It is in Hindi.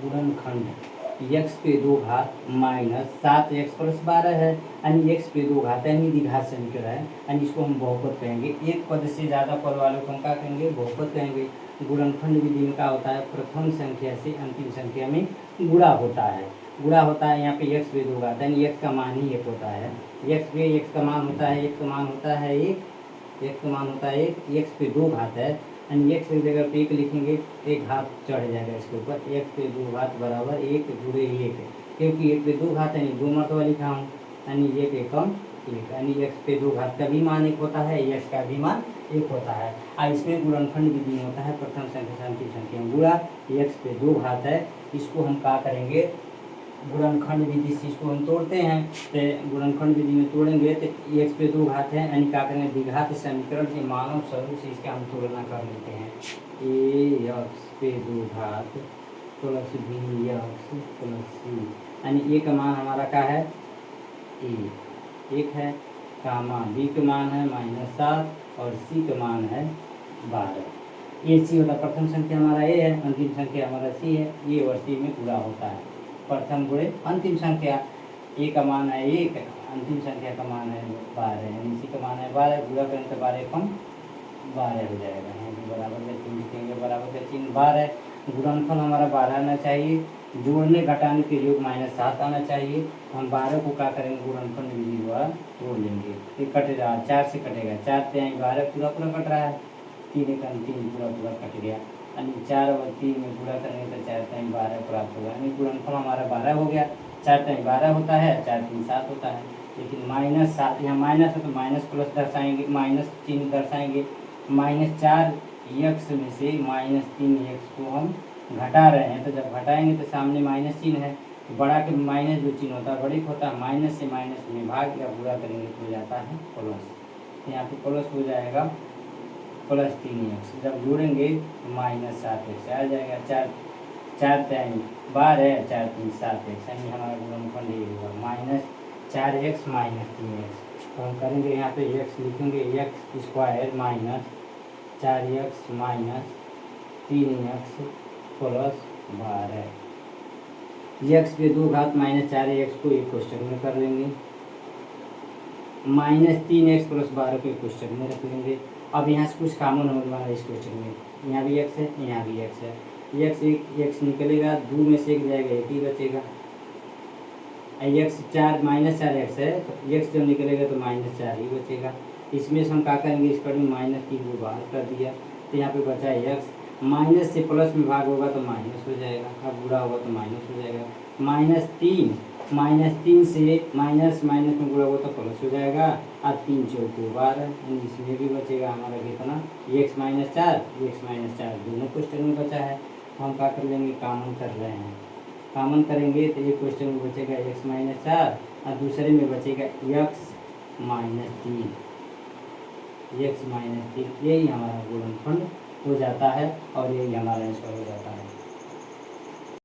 गुणनखंड x पे 2 घात माइनस 7x प्लस 12 है, यानी x पे 2 घात यानी द्विघात समीकरण है, यानी इसको हम बहुपद कहेंगे। एक पद से ज़्यादा पद वालों को हम क्या कहेंगे? बहुपद कहेंगे। गुणनखंड विधि में क्या होता है? प्रथम संख्या से अंतिम संख्या में गुणा होता है। गुणा होता है यहाँ पे x पे 2 घात यानी x का मान ही 1 होता है। x पे x का मान होता है, 1 का मान होता है 1, x का मान होता है 1, x पे 2 घात है, यानी x की जगह पे 1 लिखेंगे, एक घात चढ़ जाएगा इसके ऊपर। x पे 2 घात बराबर 1 जुड़े 1, क्योंकि 1 पे 2 घात यानी 2 मरतबा लिखा हूँ, यानी 1 एकम 1, यानी x पे 2 घात का भी मान 1 होता है, x का भी मान 1 होता है। इसमें गुणनखंड विधि में होता है प्रथम संख्या से अंतिम संख्या में गुणा। x पे 2 घात है, इसको हम क्या करेंगे? गुणनखंड विधि से इसको हम तोड़ते हैं, तो गुणनखंड विधि में तोड़ेंगे तो x पे 2 घात है, यानी क्या करेंगे? द्विघात समीकरण के मानव स्वरूप से इसका हम तुलना कर लेते हैं। x पे 2 घात प्लस bx प्लस c, यानी a का मान हमारा क्या है? एक है, का मान b का मान है -7 और c का मान है 12। ए सी होता है, प्रथम संख्या हमारा ए है, अंतिम संख्या हमारा सी है, ए और सी में पूरा होता है। प्रथम गुणे अंतिम संख्या, ए का मान है 1, अंतिम संख्या का मान है 12, यानी सी का मान है 12, गुणा करें तो 12 कम 12 हो जाएगा। बराबर का चिन्ह लिखेंगे, बराबर का चिन्ह 12। गुणनफल हमारा 12 आना चाहिए, जोड़ने घटाने के योग -7 आना चाहिए। हम 12 को क्या करेंगे? गुणनफल विधि द्वारा तोड़ लेंगे, ये कट रहा, 4 से कटेगा, 4 से 12 पूरा पूरा कट रहा है, 3 का 3 पूरा पूरा कट गया, यानी 4 और 3 में पूरा करेंगे तो 4 टाइम 12 प्राप्त होगा, यानी गुणनफल हमारा 12 हो गया। 4 टाइम 12 होता है, 4 3 7 होता है, लेकिन -7 यहाँ माइनस है तो माइनस प्लस दर्शाएंगे, माइनस चिन्ह दर्शाएंगे। -4x में से -3x को हम घटा रहे हैं, तो जब घटाएंगे तो सामने माइनस चिन्ह है, तो बड़ा के माइनस जो चिन्ह होता है बड़ी होता है, माइनस से माइनस में भाग या पूरा करेंगे तो हो जाता है प्लस, तो यहाँ पे प्लस हो जाएगा प्लस 3x, जब जोड़ेंगे तो -7x आ जाएगा। 4 टाइम 12, 4 3 7x, यानी हमारा गुणनफल ये होगा -4x -3x। तो हम करेंगे यहाँ पे x लिखेंगे, x square -4x -3x plus 12। x पे 2 घात -4x को एक क्वेश्चन में कर लेंगे, -3x प्लस 12 को एक क्वेश्चन में रख लेंगे। अब यहाँ से कुछ कॉमन होने वाला है इस क्वेश्चन में, यहाँ भी x है, यहाँ भी x है, x निकलेगा, 2 में से 1 जाएगा, 1 ही बचेगा। x 4 -4x है, तो x जब निकलेगा तो -4 ही बचेगा। इसमें से हम क्या करेंगे? इस पर -3 को बाहर कर दिया, तो यहाँ पे बचा x, माइनस से प्लस में भाग होगा तो माइनस हो जाएगा, अब बुरा होगा तो माइनस हो जाएगा। -3 से माइनस में गुणा होगा तो प्लस हो जाएगा, अब 3 चौको 12, इसमें भी बचेगा हमारा कितना? x -4 दोनों क्वेश्चन में बचा है, तो हम क्या कर लेंगे? कॉमन कर रहे हैं, कॉमन करेंगे तो एक क्वेश्चन में बचेगा x -4 और दूसरे में बचेगा x -3, यही हमारा गुणनफल हो जाता है और यही हमारा आंसर हो जाता है।